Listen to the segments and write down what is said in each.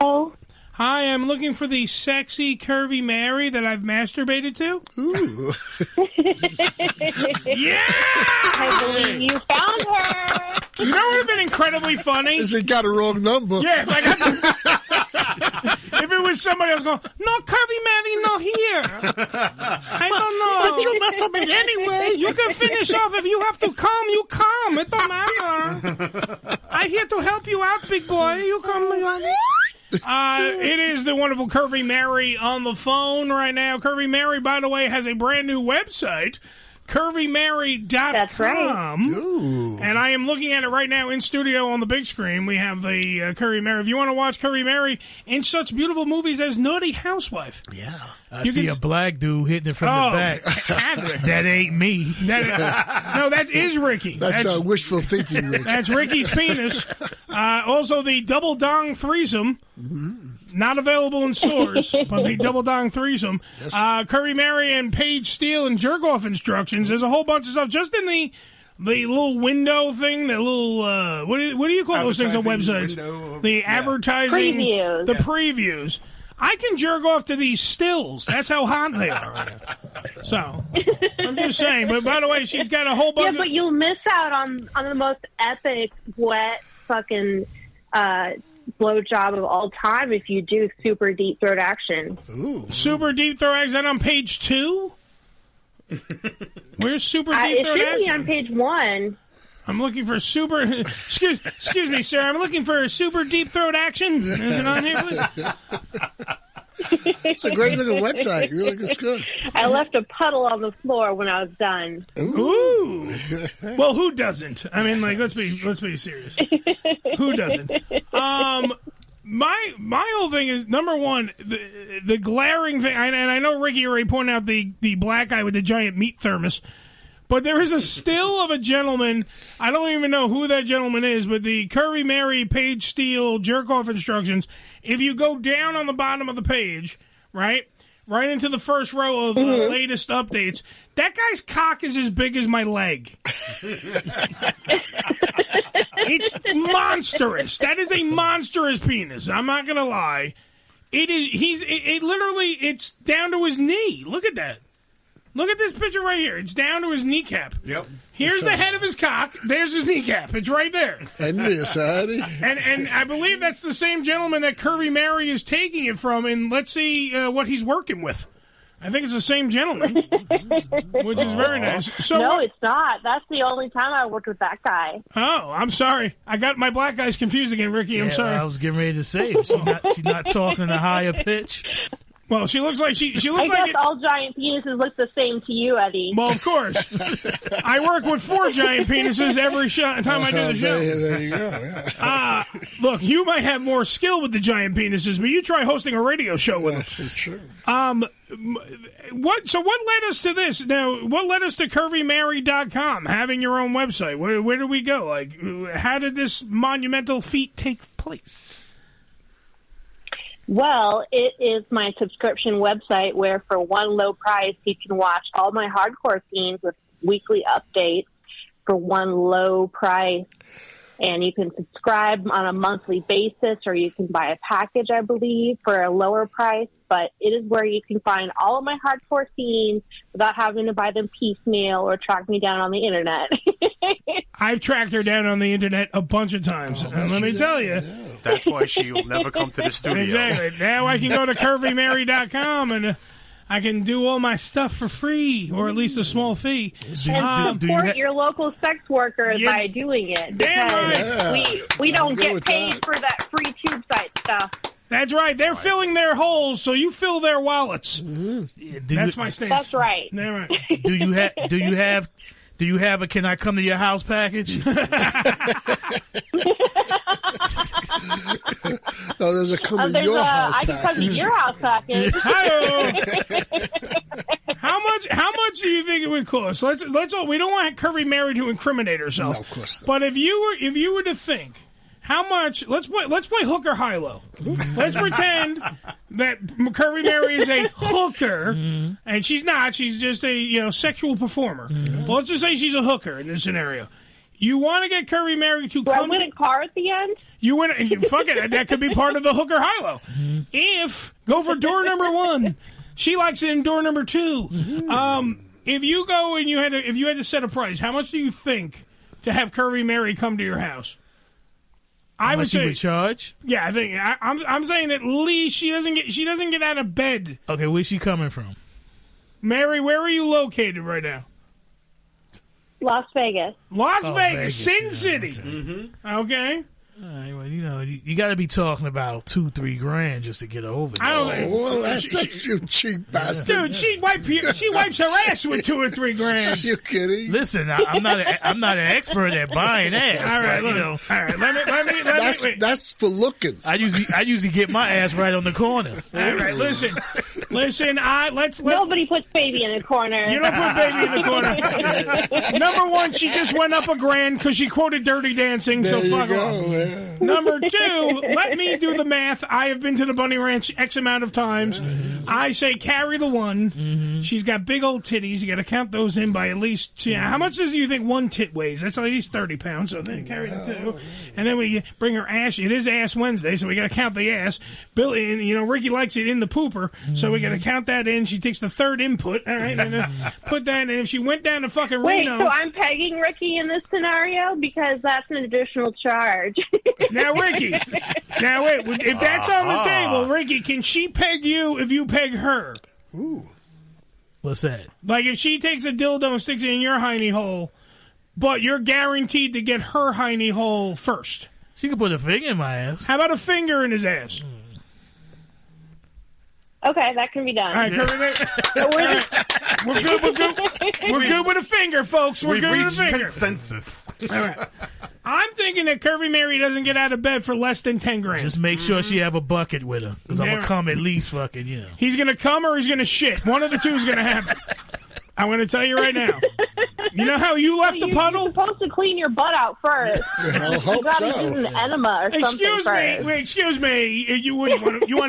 Oh. Hi, I'm looking for the sexy Curvy Mary that I've masturbated to. Ooh. Yeah! I believe you found her. You know what would have been incredibly funny? Is it got a wrong number? Yeah, if it was somebody else going, no, Curvy Mary, no here. I don't know. But you masturbate anyway. You can finish off. If you have to come, you come. It don't matter. I'm here to help you out, big boy. You come. It is the wonderful Curvy Mary on the phone right now. Curvy Mary, by the way, has a brand new website, CurvyMary.com. That's right. Ooh. And I am looking at it right now in studio on the big screen. We have the Curvy Mary. If you want to watch Curvy Mary in such beautiful movies as Naughty Housewife. Yeah. I see a black dude hitting it from the back. That ain't me. No, that is Ricky. That's wishful thinking, Ricky. That's Ricky's penis. Also, the double dong threesome. Not available in stores, but the double dong threesome. Yes. Curvy Mary and Paige Steele and jerk off instructions. There's a whole bunch of stuff just in the little window thing, the little what do you call those things on websites? The advertising, previews. The previews. I can jerk off to these stills. That's how hot they are. So I'm just saying. But by the way, she's got a whole bunch. Yeah, but you'll miss out on the most epic, wet, fucking blowjob of all time if you do super deep throat action. Ooh. Super deep throat action. Is that on page 2? Where's super deep throat action? It should be on page 1. I'm looking for super. Excuse me, sir. I'm looking for super deep throat action. Is it on here, please? It's a great little website. It really looks good. I left a puddle on the floor when I was done. Ooh. Well, who doesn't? I mean, like, let's be serious. Who doesn't? My whole thing is, number one, the glaring thing, and I know Ricky already pointed out the black guy with the giant meat thermos. But there is a still of a gentleman. I don't even know who that gentleman is, but the Curvy Mary Paige Steele jerk-off instructions, if you go down on the bottom of the page, right into the first row of latest updates, that guy's cock is as big as my leg. It's monstrous. That is a monstrous penis. I'm not going to lie. It is. It's down to his knee. Look at that. Look at this picture right here. It's down to his kneecap. Yep. Here's the head of his cock. There's his kneecap. It's right there. And this, honey. And I believe that's the same gentleman that Curvy Mary is taking it from. And let's see what he's working with. I think it's the same gentleman, which is very nice. So no, it's not. That's the only time I worked with that guy. Oh, I'm sorry. I got my black guys confused again, Ricky. I'm sorry. I was getting ready to say, she's not talking a higher pitch. Well, she looks like she looks I guess all giant penises look the same to you, Eddie. Well, of course. I work with 4 giant penises every time I do the show. There you go. Yeah. Look, you might have more skill with the giant penises, but you try hosting a radio show with them. That's true. What led us to this? Now, what led us to CurvyMary.com, having your own website? Where did we go? Like, how did this monumental feat take place? Well, it is my subscription website where for one low price you can watch all my hardcore scenes with weekly updates for one low price. And you can subscribe on a monthly basis or you can buy a package, I believe, for a lower price. But it is where you can find all of my hardcore scenes without having to buy them piecemeal or track me down on the internet. I've tracked her down on the internet a bunch of times. And let me tell you. Yeah. That's why she'll never come to the studio. Exactly. Now I can go to CurvyMary.com and I can do all my stuff for free, or at least a small fee. And support your local sex workers by doing it. Because we don't get paid for that free tube site stuff. That's right. They're filling their holes, so you fill their wallets. Mm-hmm. That's my stance. That's right. Right. Do you have a "Can I come to your house" package? No, there's a come to your house I can come to your house package. How much do you think it would cost? Let's we don't want Curvy Mary to incriminate herself. No, of course not. But if you were to think, how much? Let's play hooker high low. Let's pretend that Curvy Mary is a hooker, and she's not. She's just a sexual performer. Well, let's just say she's a hooker in this scenario. You want to get Curvy Mary to Do I come... win a car at the end? You win... Fuck it. That could be part of the hooker high-low. If... Go for door number 1. She likes it in door number 2. If you go and if you had to set a price, how much do you think to have Curvy Mary come to your house? I would say you would charge. Yeah, I think I'm saying at least she doesn't get out of bed. Okay, where's she coming from? Mary, where are you located right now? Las Vegas. Las Vegas, Sin yeah, City. Okay. All right, well, you got to be talking about $2-3 grand just to get her over there. I don't know. Well, that's you cheap bastard. Dude, she wipes her ass with $2 or $3 grand. You kidding? Listen, I'm not an expert at buying ass. All right, but, look. All right, let me. Wait. That's for looking. I usually get my ass right on the corner. All right, listen. Let's. Nobody puts baby in a corner. You don't put baby in the corner. Number 1, she just went up $1 grand because she quoted Dirty Dancing. There So you fuck go, off. man. Number 2, let me do the math. I have been to the Bunny Ranch X amount of times. I say carry the 1. She's got big old titties. You got to count those in by at least. How much do you think 1 tit weighs? That's at least 30 pounds. So then carry the 2, and then we bring her ass. It is Ass Wednesday, so we got to count the ass. Billy, Ricky likes it in the pooper, so we got to count that in. She takes the 3rd input. All right, and put that in. If she went down to fucking Reno. Wait, so I'm pegging Ricky in this scenario because that's an additional charge. Now, Ricky. Now, wait. If that's on the table, Ricky, can she peg you if you peg her? Ooh. What's that? Like, if she takes a dildo and sticks it in your hiney hole, but you're guaranteed to get her hiney hole first. She could put a finger in my ass. How about a finger in his ass? Okay, that can be done. All right, we're good with a finger, folks. We're good with a finger. Consensus. All right. I'm thinking that Curvy Mary doesn't get out of bed for less than 10 grand. Just make sure she have a bucket with her, because I'm going to come at least fucking, He's going to come or he's going to shit. One of the two is going to happen. I'm going to tell you right now. You know how you left the puddle? You're supposed to clean your butt out first. I hope You gotta so. use an enema or something first. Excuse me. You want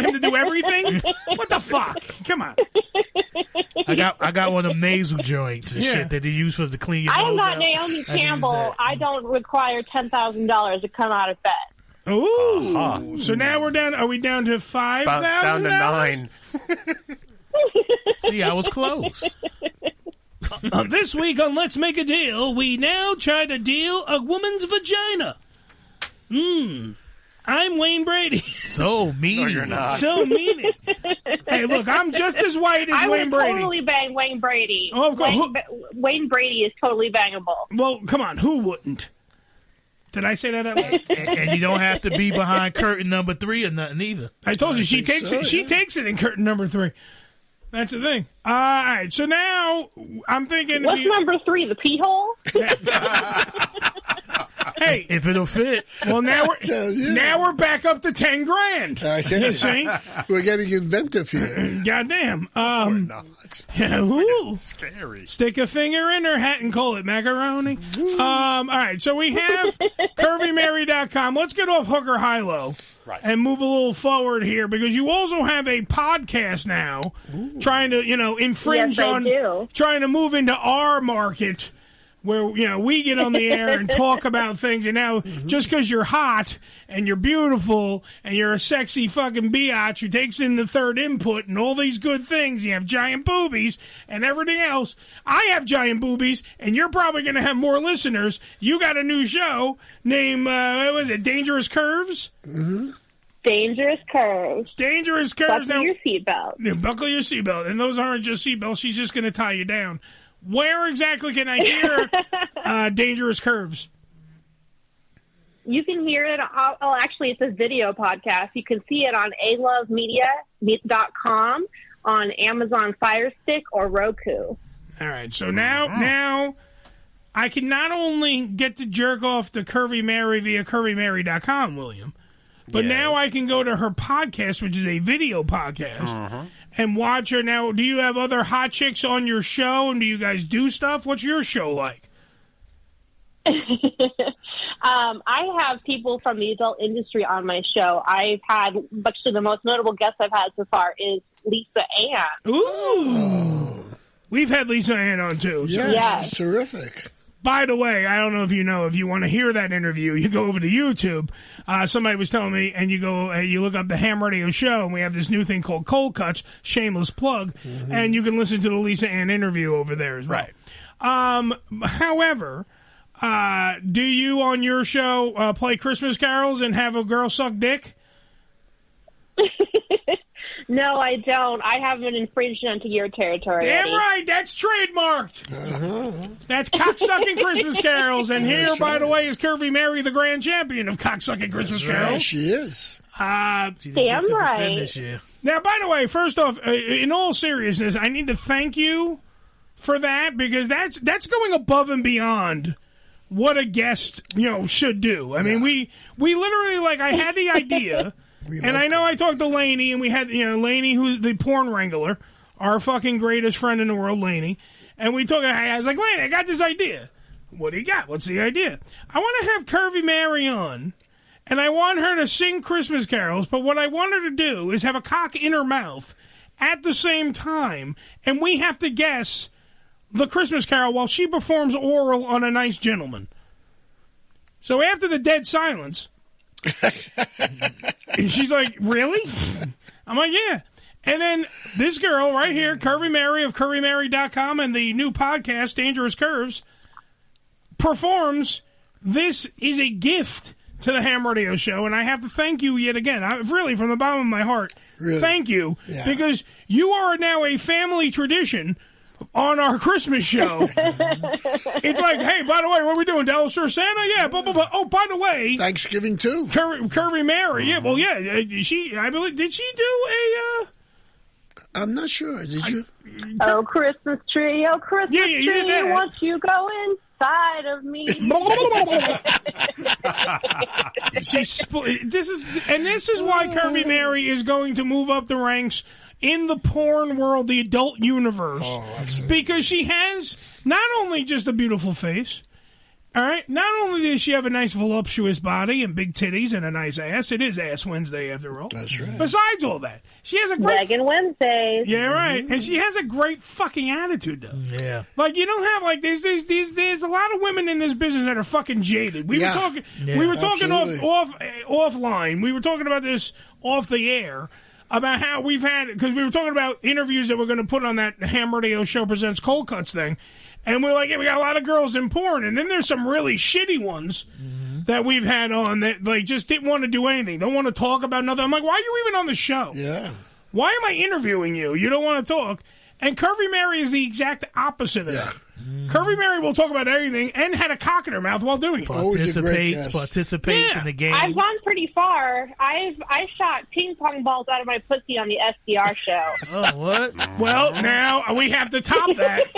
him to do everything? What the fuck? Come on. I got one of them nasal joints and shit that they use for to clean your I am nose not out. Naomi Campbell. I don't require $10,000 to come out of bed. Ooh. So now we're down. Are we down to $5,000? Down to 9. See, I was close. This week on Let's Make a Deal, we now try to deal a woman's vagina. I'm Wayne Brady. So mean. No, you're not. So mean. Hey, look, I'm just as white as Wayne Brady. I would totally bang Wayne Brady. Oh, of course. Wayne Brady is totally bangable. Well, come on, who wouldn't? Did I say that out loud? And you don't have to be behind curtain number 3 or nothing either. I told you she takes so, it. She takes it in curtain number 3. That's the thing. All right, so now I'm thinking. What's number 3? The pee hole? Hey, if it'll fit. Well, now we're back up to 10 grand. Okay. See? We're getting inventive here. Goddamn. We're not. Ooh. Scary. Stick a finger in her hat and call it macaroni. All right, so we have CurvyMary.com. Let's get off hooker high-low and move a little forward here because you also have a podcast now trying to, infringe on, trying to move into our market where, we get on the air and talk about things. And now, just because you're hot and you're beautiful and you're a sexy fucking biatch who takes in the 3rd input and all these good things, you have giant boobies and everything else. I have giant boobies, and you're probably going to have more listeners. You got a new show named, what was it, Dangerous Curves? Mm-hmm. Dangerous Curves. Dangerous Curves. Buckle your seatbelt. Buckle your seatbelt. And those aren't just seatbelts. She's just going to tie you down. Where exactly can I hear Dangerous Curves? You can hear it. Actually, it's a video podcast. You can see it on alovemedia.com, on Amazon Fire Stick, or Roku. All right. So now I can not only get to jerk off to Curvy Mary via CurvyMary.com, William, but now I can go to her podcast, which is a video podcast, and watch her. Now, do you have other hot chicks on your show, and do you guys do stuff? What's your show like? I have people from the adult industry on my show. I've had, actually, the most notable guest I've had so far is Lisa Ann. Ooh. We've had Lisa Ann on, too. Yes. Terrific. By the way, I don't know if you know, if you want to hear that interview, you go over to YouTube. Somebody was telling me, and you go, you look up the Ham Radio Show, and we have this new thing called Cold Cuts, shameless plug, and you can listen to the Lisa Ann interview over there as well. Right. However, do you on your show play Christmas carols and have a girl suck dick? No, I don't. I haven't infringed onto your territory. Damn Eddie. right, that's trademarked. That's cocksucking Christmas carols, and here, by the way, is Curvy Mary, the grand champion of cocksucking Christmas carols. Yeah, she is. Damn right. This year. Now, by the way, first off, in all seriousness, I need to thank you for that, because that's going above and beyond what a guest, should do. I mean, we literally, I had the idea. And I know I talked to Lainey, and we had, Lainey, who's the porn wrangler, our fucking greatest friend in the world, Lainey. And we talked, I was like, Lainey, I got this idea. What do you got? What's the idea? I want to have Curvy Mary on, and I want her to sing Christmas carols, but what I want her to do is have a cock in her mouth at the same time, and we have to guess the Christmas carol while she performs oral on a nice gentleman. So after the dead silence... And she's like, really? I'm like, yeah. And then this girl right here, Curvy Mary of CurvyMary.com and the new podcast, Dangerous Curves, performs. This is a gift to the Ham Radio Show, and I have to thank you yet again. Really, from the bottom of my heart, thank you, because you are now a family tradition on our Christmas show. It's like, hey, by the way, what are we doing? Dallas Sir Santa? Yeah, oh, by the way, Thanksgiving too. Curvy Mary. Yeah, well, yeah. I believe, did she do a? I'm not sure. Did you? Oh, Christmas tree, you did that. Once you go inside of me. This is why Curvy Mary is going to move up the ranks in the porn world, the adult universe. Oh, absolutely. Because she has not only just a beautiful face, all right, not only does she have a nice voluptuous body and big titties and a nice ass. It is Ass Wednesday after all. That's right. Besides all that, she has a great... Wagon Wednesdays. Yeah, right. And she has a great fucking attitude, though. Yeah. You don't have, there's a lot of women in this business that are fucking jaded. We were talking offline. We were talking about this off the air, about how we've had, because we were talking about interviews that we're going to put on that Ham Radio Show Presents Cold Cuts thing, and we're like, yeah, we got a lot of girls in porn, and then there's some really shitty ones that we've had on that just didn't want to do anything, don't want to talk about nothing. I'm like, why are you even on the show? Yeah. Why am I interviewing you? You don't want to talk. And Curvy Mary is the exact opposite of that. Curvy Mary will talk about everything and had a cock in her mouth while doing it. Participates in the game. I've gone pretty far. I shot ping pong balls out of my pussy on the SDR show. Oh, what? Well, now we have to top that.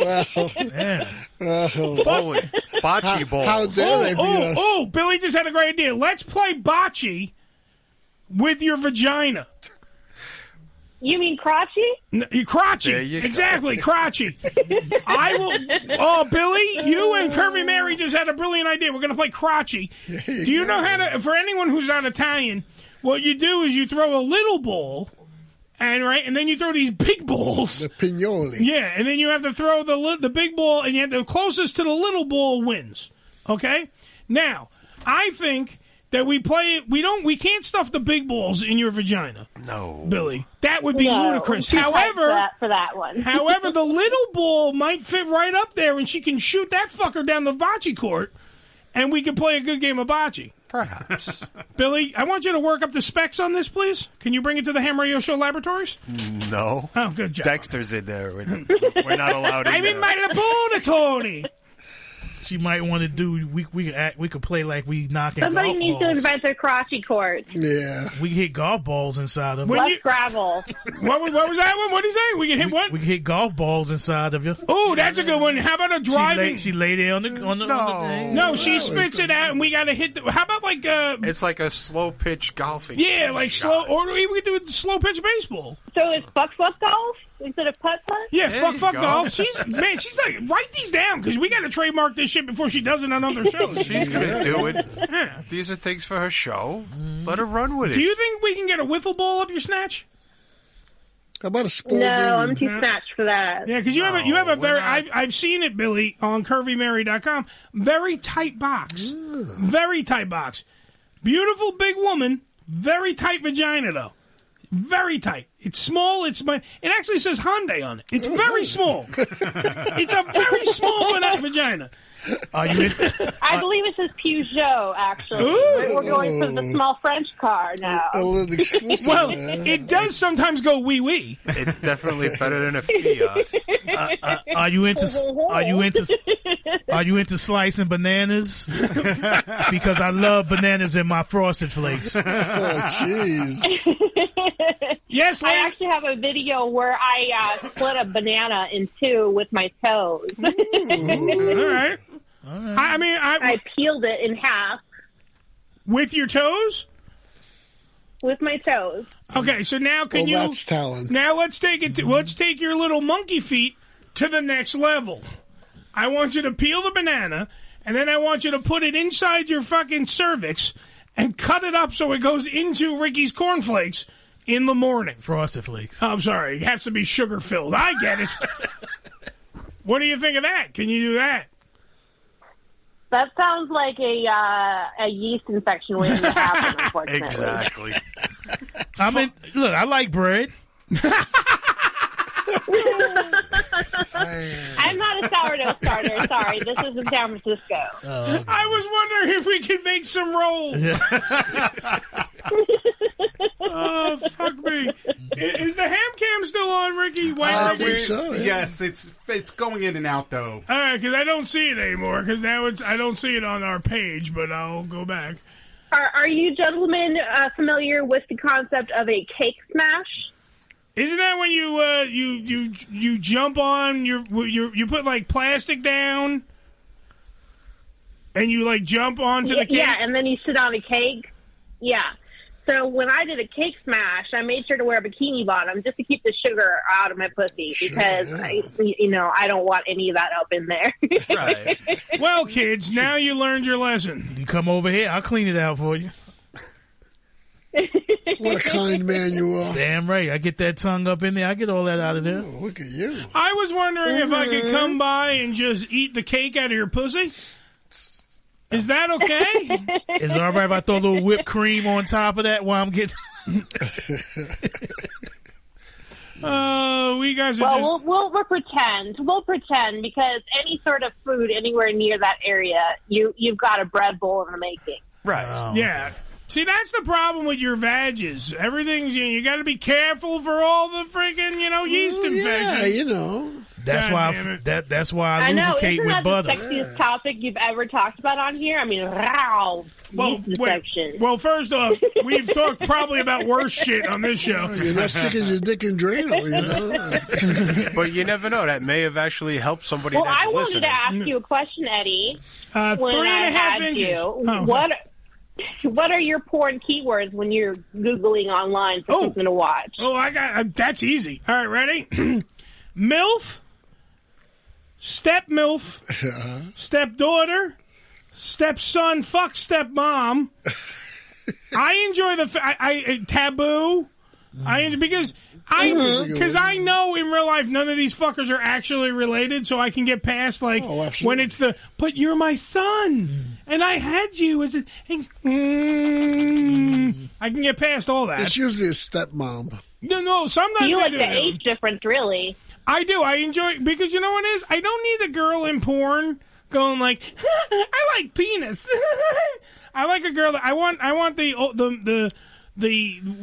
Bocce balls. How dare they beat us? Oh, Billy just had a great idea. Let's play bocce with your vagina. You mean crotchy? Crotchy. Exactly, crotchy. I will... Oh, Billy, you and Curvy Mary just had a brilliant idea. We're going to play crotchy. Do you know how to... For anyone who's not Italian, what you do is you throw a little ball, and then you throw these big balls. The pignoli. Yeah, and then you have to throw the big ball, and the closest to the little ball wins. Okay? Now, I think... that we play, we can't stuff the big balls in your vagina. No, Billy, that would be ludicrous. However, for that one. However, the little ball might fit right up there, and she can shoot that fucker down the bocce court, and we can play a good game of bocce. Perhaps. Billy, I want you to work up the specs on this, please. Can you bring it to the Ham Radio Show laboratories? No. Oh, good job. Dexter's in there. We're not allowed in. I'm in my laboratory. She might want to do. We could play like we knocking. Somebody golf needs balls. to invent a crotchy court. Yeah. We hit golf balls inside of. Less gravel. What was that one? What did he say? We can hit what? We can hit golf balls inside of you. Oh, that's a good one. How about a driving? She lay there on the thing. No, she spits it out, and we got to hit. How about It's like a slow pitch golfing. Yeah, like slow, or we could do it slow pitch baseball. So it's fuck golf instead of putt? Yeah, fuck golf. She's like, write these down because we got to trademark this shit before she does it on other shows. She's gonna do it. Yeah. These are things for her show. Let her run with it. Do you think we can get a wiffle ball up your snatch? How about a sport? No, I'm too snatched for that. Yeah, because you have a very I've seen it, Billy, on CurvyMary.com. Very tight box, very tight box. Beautiful big woman, very tight vagina though, very tight. It's small. It actually says Hyundai on it. It's very small. It's a very small vagina. Are you? I believe it says Peugeot. Actually, we're going for the small French car now. Well, it does sometimes go wee wee. It's definitely better than a Fiat. Are you into slicing bananas? Because I love bananas in my Frosted Flakes. Oh, jeez. Yes, I actually have a video where I split a banana in two with my toes. All right. I peeled it in half with your toes. With my toes. Okay, so now that's talent. Now let's take it. Let's take your little monkey feet to the next level. I want you to peel the banana, and then I want you to put it inside your fucking cervix and cut it up so it goes into Ricky's cornflakes in the morning. Frosted Flakes. Oh, I'm sorry. It has to be sugar filled. I get it. What do you think of that? Can you do that? That sounds like a yeast infection waiting to happen, unfortunately. Exactly. Look, I like bread. I'm not a sourdough starter. Sorry, this is in San Francisco. Okay. I was wondering if we could make some rolls. Oh, fuck me. Is the ham cam still on, Ricky? I think so. Yeah. Yes, it's going in and out, though. All right, because I don't see it anymore, because now I don't see it on our page, but I'll go back. Are you gentlemen familiar with the concept of a cake smash? Isn't that when you jump on you put like plastic down and you like jump onto the cake? Yeah, and then you sit on a cake. Yeah. So when I did a cake smash, I made sure to wear a bikini bottom just to keep the sugar out of my pussy because I don't want any of that up in there. Right. Well, kids, now you learned your lesson. You come over here, I'll clean it out for you. What a kind man you are. Damn right. I get that tongue up in there. I get all that out of there. Oh, look at you. I was wondering if I could come by and just eat the cake out of your pussy. Is that okay? Is it all right if I throw a little whipped cream on top of that while I'm getting... we guys are we'll pretend. We'll pretend because any sort of food anywhere near that area, you've got a bread bowl in the making. Right. Oh, yeah. Okay. See, that's the problem with your vages. Everything's, you got to be careful for all the freaking, yeast infections. Yeah, That's why I lubricate with butter. Isn't that the sexiest topic you've ever talked about on here? I mean, yeast infection. Well, first off, we've talked probably about worse shit on this show. You're not sticking your dick in Drano, But you never know. That may have actually helped somebody well, that's I wanted listening. to ask you a question, Eddie. 3.5 inches. What are your porn keywords when you're Googling online for something to watch? That's easy. All right, ready? MILF, step-MILF, stepdaughter, stepson, fuck stepmom. I enjoy taboo. Because I know in real life none of these fuckers are actually related, so I can get past when it's but you're my son and I had you as I can get past all that. It's usually a stepmom. No, sometimes you like the age difference, really. I do. I enjoy because you know what it is? I don't need a girl in porn going like, I like penis. I like a girl that I want the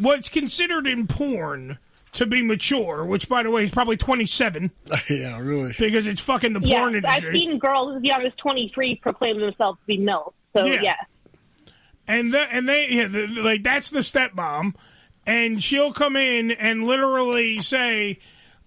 what's considered in porn to be mature, which by the way is probably 27. Yeah, really. Because it's fucking the porn industry. I've seen girls as young as 23 proclaim themselves to be MILF. So yes. And they that's the stepmom, and she'll come in and literally say,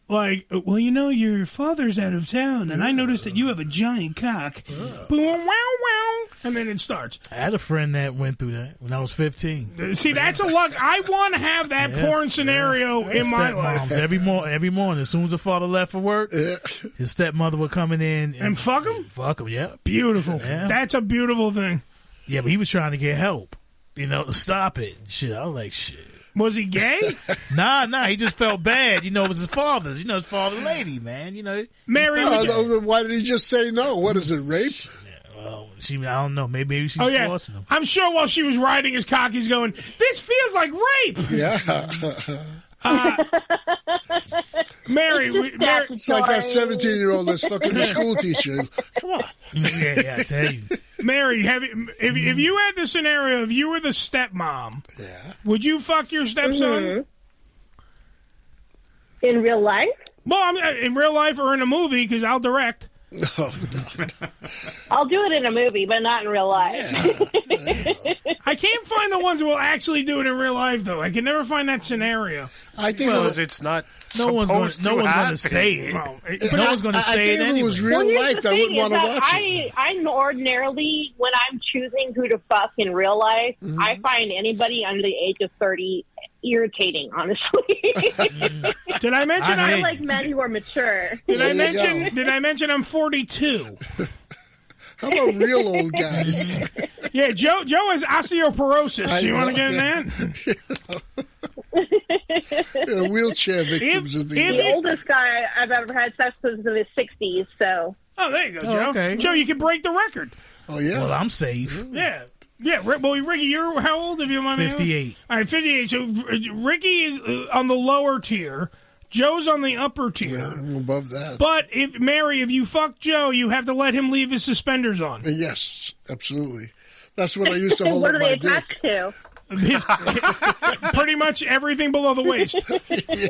like, well, your father's out of town, and I noticed that you have a giant cock. Boom, wow, wow. And then it starts. I had a friend that went through that when I was 15. See, that's a luck. I want to have that porn scenario in my life. Every morning, as soon as the father left for work, his stepmother would come in and fuck him? Fuck him, yeah. Beautiful. Yeah. That's a beautiful thing. Yeah, but he was trying to get help, to stop it. Shit, I was like, shit. Was he gay? Nah, he just felt bad. You know, it was his father's. You know, his father's lady, man. You know, Mary. Why did he just say no? What is it, rape? Well, I don't know. Maybe she's forcing him. I'm sure while she was riding his cock, he's going, "This feels like rape." Yeah. Mary, it's like that 17-year-old that's fucking the school teacher. Come on. Yeah, I tell you. Mary, if you had the scenario, if you were the stepmom, would you fuck your stepson? In real life? Well, in real life or in a movie, because I'll direct. Oh, no. I'll do it in a movie, but not in real life. I can't find the ones who will actually do it in real life, though. I can never find that scenario. I think it's not. No one's going to say it. No one's going to say it anyway. If it was real life, I wouldn't want to watch it. I ordinarily, when I'm choosing who to fuck in real life, I find anybody under the age of 30 irritating, honestly. Did I mention I like men who are mature? Did I mention I'm 42? How about real old guys? Yeah, Joe has osteoporosis. You want to get in that? Wheelchair victims. The oldest guy I've ever had sex with is in his 60s, so. Oh, there you go, Joe. Okay. Joe, you can break the record. Oh, yeah. Well, I'm safe. Yeah. Yeah, well, Ricky, you're how old, if you mind me? 58. All right, 58. So Ricky is on the lower tier. Joe's on the upper tier. Yeah, I'm above that. But if you fuck Joe, you have to let him leave his suspenders on. Yes, absolutely. That's what I used to hold up my dick. What are they attached to? Pretty much everything below the waist. Yeah.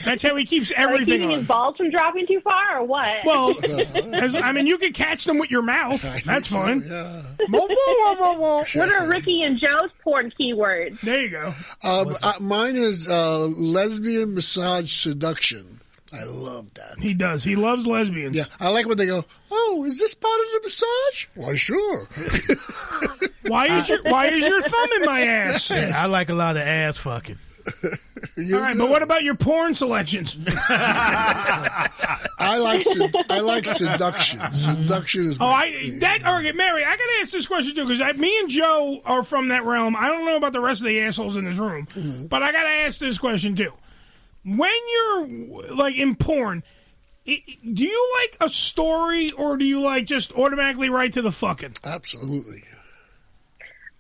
That's how he keeps everything keeping on. his balls from dropping too far, or what? Well, you can catch them with your mouth. That's fine. So, yeah. What are Ricky and Joe's porn keywords? There you go. Mine is lesbian massage seduction. I love that. He does. He loves lesbians. Yeah, I like when they go, "Oh, is this part of the massage?" Why, sure. Why is your thumb in my ass? Yeah, I like a lot of ass fucking. All right, but what about your porn selections? I like seduction. Seduction is. Mary, I got to ask this question too because me and Joe are from that realm. I don't know about the rest of the assholes in this room, but I got to ask this question too. When you're like in porn, do you like a story or do you like just automatically right to the fucking? Absolutely.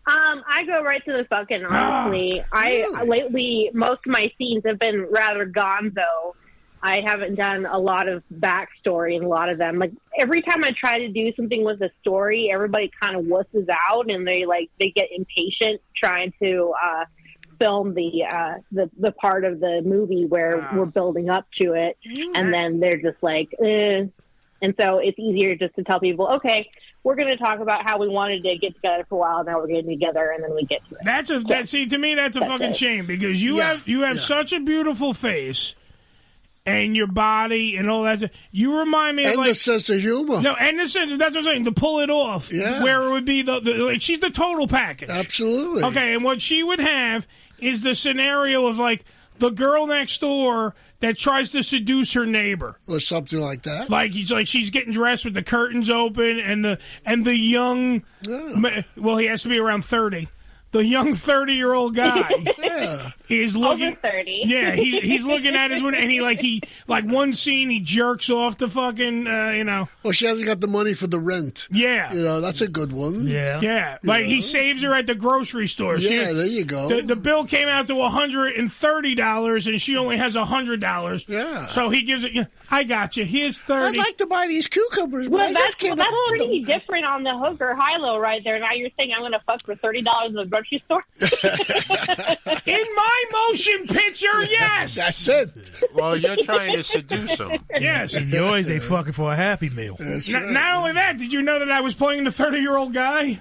I go right to the fucking, honestly. Lately, most of my scenes have been rather gonzo. I haven't done a lot of backstory in a lot of them. Like, every time I try to do something with a story, everybody kind of wusses out and they get impatient trying to, film the part of the movie where we're building up to it. And then they're just like, And so it's easier just to tell people, okay, we're going to talk about how we wanted to get together for a while. Now we're getting together, and then we get to it. To me, that's a fucking shame because you have such a beautiful face and your body and all that. You remind me of the sense of humor. No, and the sense. That's what I'm saying. To pull it off, where it would be like she's the total package. Absolutely. Okay, and what she would have is the scenario of like the girl next door that tries to seduce her neighbor, or something like that. Like she's getting dressed with the curtains open, and the young, well, he has to be around 30. The young 30-year-old guy is looking over 30. Yeah, he's looking at his window, and he one scene he jerks off the fucking Well, she hasn't got the money for the rent. Yeah, that's a good one. Yeah. Like he saves her at the grocery store. Yeah, there you go. The bill came out to $130, and she only has $100. Yeah. So he gives it. I got you. Here's 30. I'd like to buy these cucumbers, but Well, I just can't that's afford pretty them. different on the hook or high-low right there. Now you're saying I'm going to fuck for $30 in the grocery store? In my motion picture, yes. That's it. Well, you're trying to seduce them. Yes. In yours, they fucking for a Happy Meal. That's right. Not only that, did you know that I was playing the 30-year-old guy?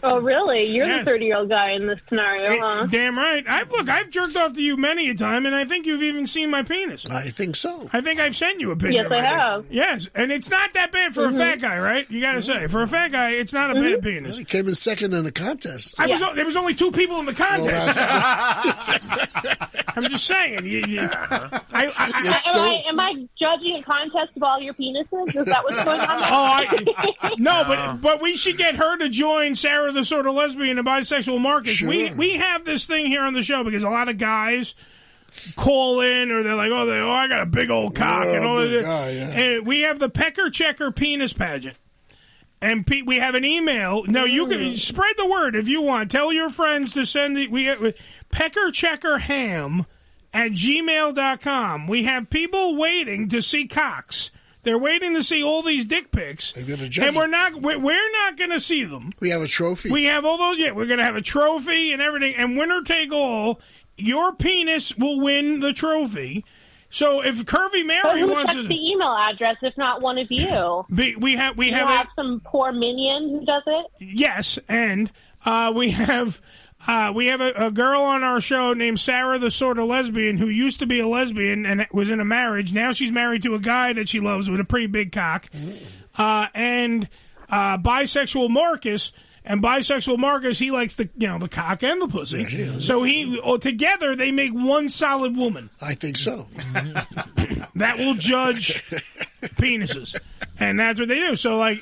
Oh, really? You're Yes. the 30-year-old guy in this scenario, huh? Damn right. I've jerked off to you many a time, and I think you've even seen my penis. I think so. I think I've sent you a picture. Yes, I of it. have. Yes, and it's not that bad for a fat guy, right? You got to say, for a fat guy, it's not a bad penis. He came in second in the contest. There was only 2 people in the contest. I'm just saying. Am I judging a contest of all your penises? Is that what's going on? No, but we should get her to join Sarah the Sort of Lesbian and Bisexual Marcus. Sure. We have this thing here on the show because a lot of guys call in or they're like, oh, I got a big old cock and all big this. guy, yeah. And we have the Pecker Checker Penis Pageant. And we have an email. Now, you can spread the word if you want. Tell your friends to send we have peckercheckerham@gmail.com. We have people waiting to see cocks. They're waiting to see all these dick pics. And we're not going to see them. We have a trophy. We have all those. Yeah, we're going to have a trophy and everything. And winner take all. Your penis will win the trophy. So if Curvy Mary wants to... the email address, if not one of you? We have some poor minion who does it? Yes, and we have a girl on our show named Sarah the Sort of Lesbian who used to be a lesbian and was in a marriage. Now she's married to a guy that she loves with a pretty big cock. And Bisexual Marcus... And Bisexual Marcus, he likes the cock and the pussy. So together they make one solid woman. I think so. That will judge penises. And that's what they do. So,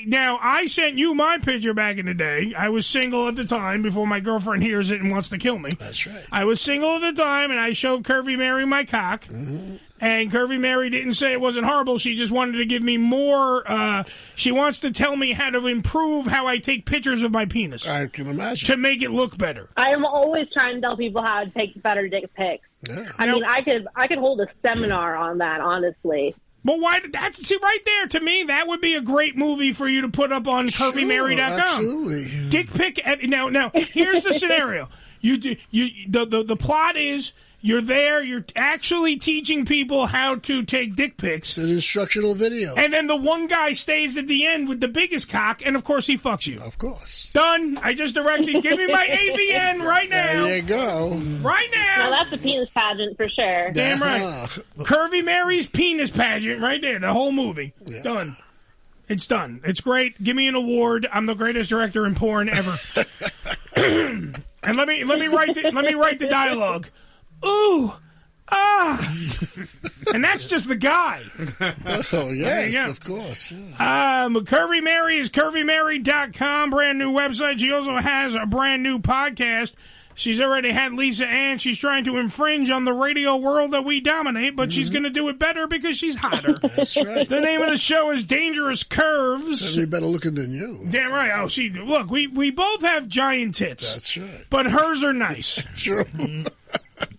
now I sent you my picture back in the day. I was single at the time before my girlfriend hears it and wants to kill me. That's right. I was single at the time, and I showed Curvy Mary my cock. Mm-hmm. And Curvy Mary didn't say it wasn't horrible. She just wanted to give me more. She wants to tell me how to improve how I take pictures of my penis. I can imagine. To make it look better. I'm always trying to tell people how to take better dick pics. Yeah. I mean, I could hold a seminar on that, honestly. But why? See, right there, to me, that would be a great movie for you to put up on CurvyMary.com. Absolutely. Dick pic. Now, here's the scenario. The plot is you're there. You're actually teaching people how to take dick pics. It's an instructional video. And then the one guy stays at the end with the biggest cock, and of course he fucks you. Of course. Done. I just directed. Give me my AVN right now. There you go. Right now. No, that's a penis pageant for sure. Damn right. Curvy Mary's penis pageant right there. The whole movie. Yeah. Done. It's done. It's great. Give me an award. I'm the greatest director in porn ever. And let me write the dialogue. Ooh, and that's just the guy. Oh yes, of course. Curvy Mary is CurvyMary.com, brand new website. She also has a brand new podcast. She's already had Lisa Ann. She's trying to infringe on the radio world that we dominate, but she's going to do it better because she's hotter. That's right. The name of the show is Dangerous Curves. Certainly better looking than you. Damn right. Oh, look, we both have giant tits. That's right. But hers are nice. True.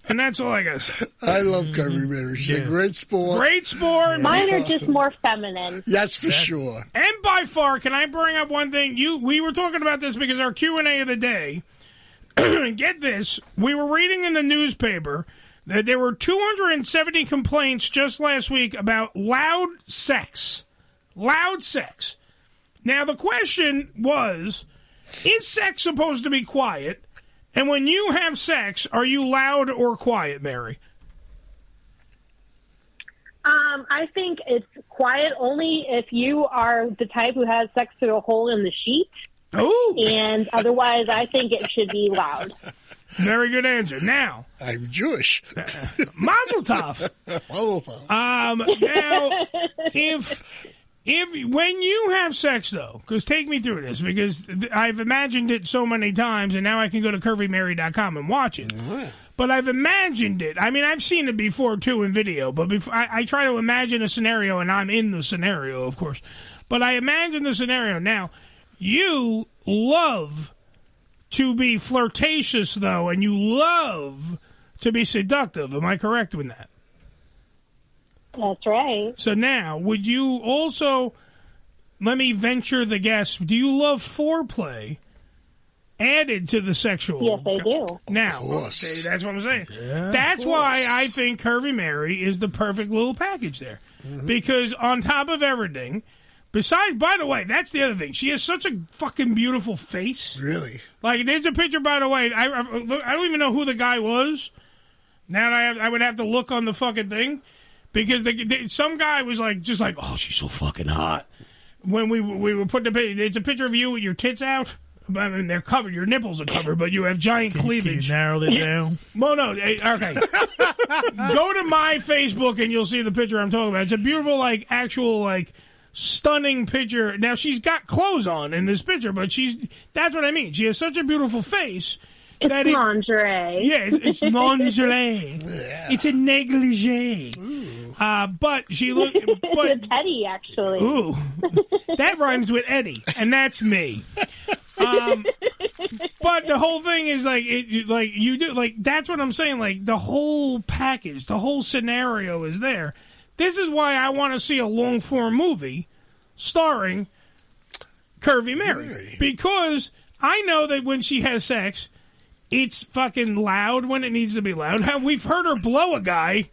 And that's all I got to say. I love Curvy Mary. She's a great sport. Great sport. Mine are just more feminine. That's for sure. And by far, can I bring up one thing? We were talking about this because our Q&A of the day, get this, we were reading in the newspaper that there were 270 complaints just last week about loud sex. Loud sex. Now, the question was, is sex supposed to be quiet? And when you have sex, are you loud or quiet, Mary? I think it's quiet only if you are the type who has sex through a hole in the sheet. Oh. And otherwise, I think it should be loud. Very good answer. Now, I'm Jewish. Mazel tov. Mazel tov. Now, if when you have sex, though, because take me through this, because I've imagined it so many times, and now I can go to CurvyMary.com and watch it. Mm-hmm. But I've imagined it. I mean, I've seen it before, too, in video. But I try to imagine a scenario, and I'm in the scenario, of course. But I imagine the scenario. Now, you love to be flirtatious, though, and you love to be seductive. Am I correct with that? That's right. So now, would you also, let me venture the guess, do you love foreplay added to the sexual? Yes, I do. Now, okay, that's what I'm saying. Yeah, that's why I think Curvy Mary is the perfect little package there. Mm-hmm. Because on top of everything, besides, by the way, that's the other thing. She has such a fucking beautiful face. Really? Like, there's a picture, by the way. I don't even know who the guy was. Now I would have to look on the fucking thing. Because some guy was just like, oh, she's so fucking hot. When we were putting the picture, it's a picture of you with your tits out. I mean, they're covered. Your nipples are covered, but you have giant cleavage. Can you narrow it down? Well, no. Okay. Go to my Facebook and you'll see the picture I'm talking about. It's a beautiful, actual, stunning picture. Now, she's got clothes on in this picture, but that's what I mean. She has such a beautiful face. It's lingerie. It's lingerie. It's a negligee. But she looked... It's Eddie, actually. Ooh. That rhymes with Eddie, and that's me. But the whole thing is that's what I'm saying. Like, the whole package, the whole scenario is there. This is why I want to see a long-form movie starring Curvy Mary. Because I know that when she has sex, it's fucking loud when it needs to be loud. We've heard her blow a guy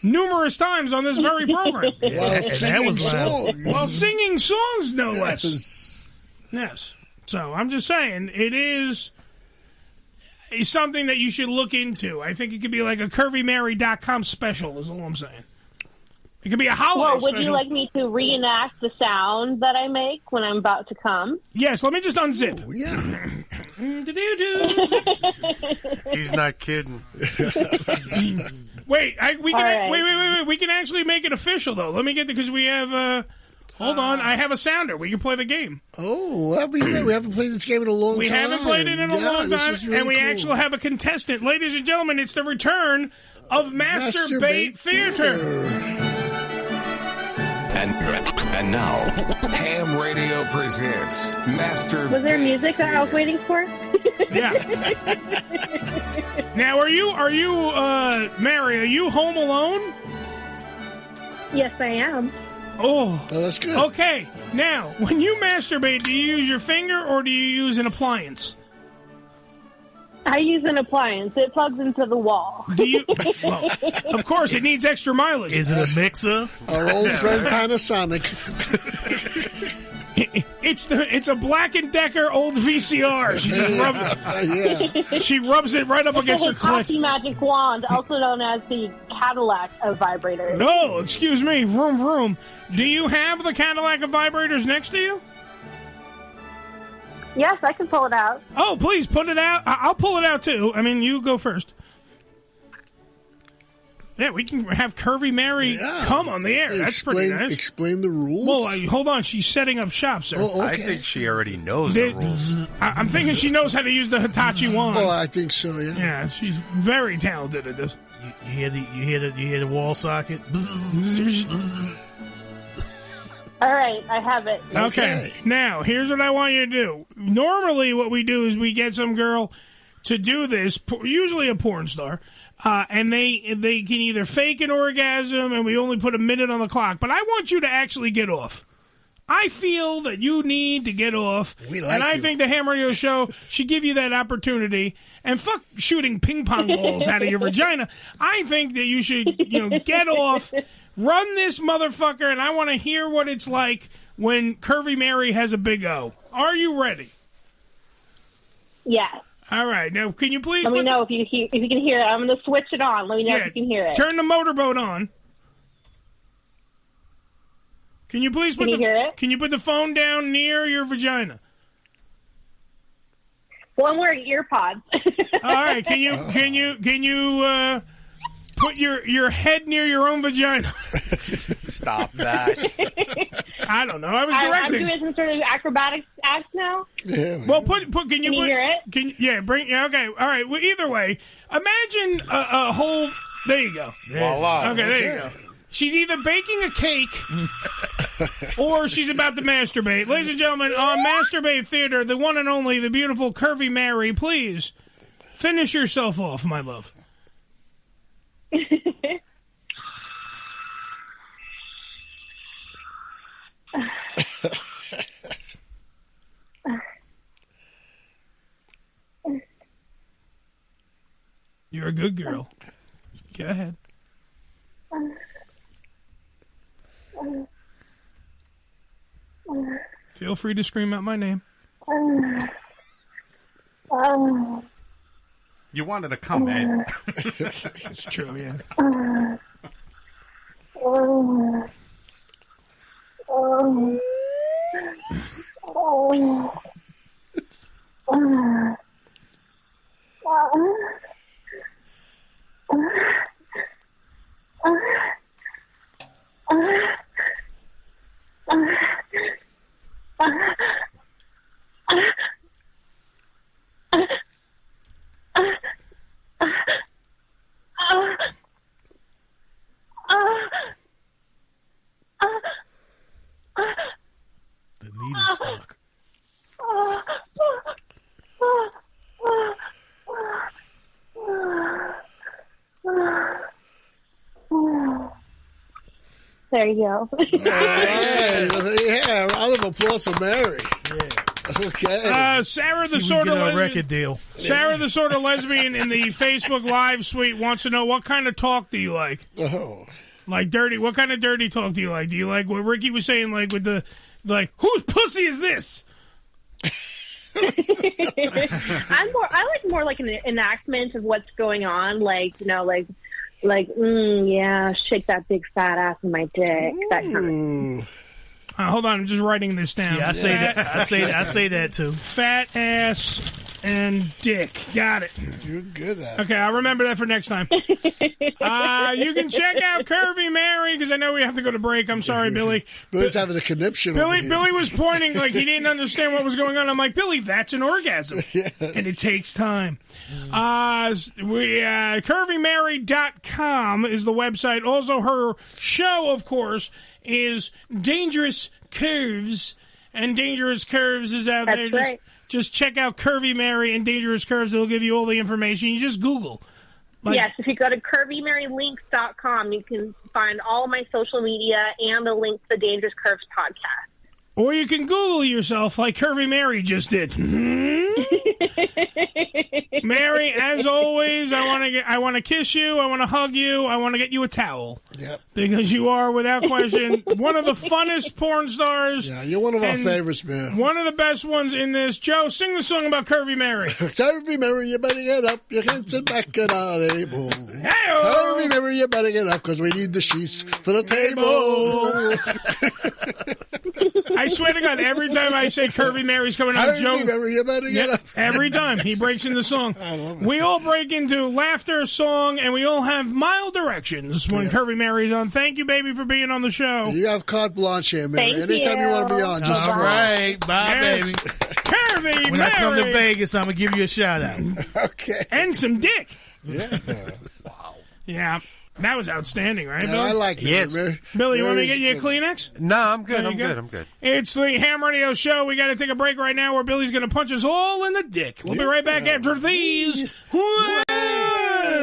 numerous times on this very program. While singing songs. While singing songs, no less. Yes. So I'm just saying, it's something that you should look into. I think it could be like a CurvyMary.com special is all I'm saying. It could be a holiday Well, would you like me to reenact the sound that I make when I'm about to come? Yes, let me just unzip. Oh, yeah. He's not kidding. Wait, wait. We can actually make it official, though. Let me get because we have... hold on, I have a sounder. We can play the game. Oh, we haven't played this game in a long time. We haven't played it in a long time, really and we actually have a contestant. Ladies and gentlemen, it's the return of Masturbate Theater. And now, Ham Radio presents Master. Was there music that I was waiting for? Yeah. Now, are you, Mary? Are you home alone? Yes, I am. Oh, that's good. Okay. Now, when you masturbate, do you use your finger or do you use an appliance? I use an appliance. It plugs into the wall. Do you? Well, of course, it needs extra mileage. Is it a mixer? Our old friend Panasonic. It's a Black & Decker old VCR. She just rubs, she rubs it right up against her clit. Coffee magic wand, also known as the Cadillac of vibrators. Oh, excuse me. Vroom, vroom. Do you have the Cadillac of vibrators next to you? Yes, I can pull it out. Oh, please, put it out. I'll pull it out, too. I mean, you go first. Yeah, we can have Curvy Mary come on the air. That's pretty nice. Explain the rules. Well, hold on. She's setting up shop, sir. Oh, okay. I think she already knows the rules. I'm thinking she knows how to use the Hitachi wand. Oh, I think so, yeah. Yeah, she's very talented at this. You hear the wall socket? All right, I have it. Okay. Now, here's what I want you to do. Normally, what we do is we get some girl to do this, usually a porn star, and they can either fake an orgasm, and we only put a minute on the clock. But I want you to actually get off. I feel that you need to get off, and I think the Ham Radio Show should give you that opportunity. And fuck shooting ping pong balls out of your vagina. I think that you should, get off. Run this motherfucker, and I want to hear what it's like when Curvy Mary has a big O. Are you ready? Yes. All right. Now, can you please... Let me know if you can hear it. I'm going to switch it on. Let me know if you can hear it. Turn the motorboat on. Can you please hear it? Can you put the phone down near your vagina? Well, I'm wearing ear pods. All right. Can you put your head near your own vagina? Stop that. I don't know. I was directing. I'm doing some sort of acrobatics act now. Yeah. Well, can you hear it? Okay. All right. Well, either way, imagine a whole. There you go. Voila. Okay, there you go. She's either baking a cake or she's about to masturbate. Ladies and gentlemen, on Masturbate Theater, the one and only, the beautiful Curvy Mary, please finish yourself off, my love. You're a good girl. Go ahead. Feel free to scream out my name. You wanted to come in. It's true, yeah. There you go. Yeah, round of applause for Mary. Okay. Sarah, the See, we sort get of a record deal. Sarah, the sort of lesbian in the Facebook Live suite, wants to know what kind of talk do you like? Oh. Like dirty. What kind of dirty talk do you like? Do you like what Ricky was saying, like with the whose pussy is this? I like more like an enactment of what's going on, like yeah, shake that big fat ass in my dick, that kind of. Hold on, I'm just writing this down. Yeah, I say that. I say that too. Fat ass and dick. Got it. You're good at it. Okay, I'll remember that for next time. You can check out Curvy Mary, because I know we have to go to break. I'm sorry, Billy. Billy's having a conniption. Billy was pointing like he didn't understand what was going on. I'm like, Billy, that's an orgasm. Yes. And it takes time. CurvyMary.com is the website. Also, her show, of course, is Dangerous Curves. And Dangerous Curves is out there. That's right. Just check out Curvy Mary and Dangerous Curves. It'll give you all the information. You just Google. Yes, if you go to CurvyMaryLinks.com, you can find all of my social media and the link to the Dangerous Curves podcast. Or you can Google yourself like Curvy Mary just did. Mary, as always, I want to kiss you. I want to hug you. I want to get you a towel. Yep. Because you are, without question, one of the funnest porn stars. Yeah, you're one of our favorites, man. One of the best ones in this. Joe, sing the song about Curvy Mary. Curvy Mary, you better get up. You can't sit back at our table. Hey-o! Curvy Mary, you better get up because we need the sheets for the table. I swear to God, every time I say Curvy Mary's coming out, Joe. Curvy Mary, you better get up. Every time he breaks into song. I love it. We all break into laughter, song, and we all have mild directions when Curvy Mary's on. Thank you, baby, for being on the show. You have carte blanche here, Mary. Thank Anytime you want to be you. on, just All call. right, bye, Yes. baby. Curvy When Mary. I come to Vegas, I'm gonna give you a shout out. Okay. And some dick. Yeah. Yeah. That was outstanding, right, No, Bill? I like Mary. Yes. Mary. Billy, you want me to Mary's get you a good. Kleenex? No, I'm good. There I'm you go. good. I'm good. It's the Ham Radio Show. We got to take a break right now where Billy's going to punch us all in the dick. We'll be right back after these.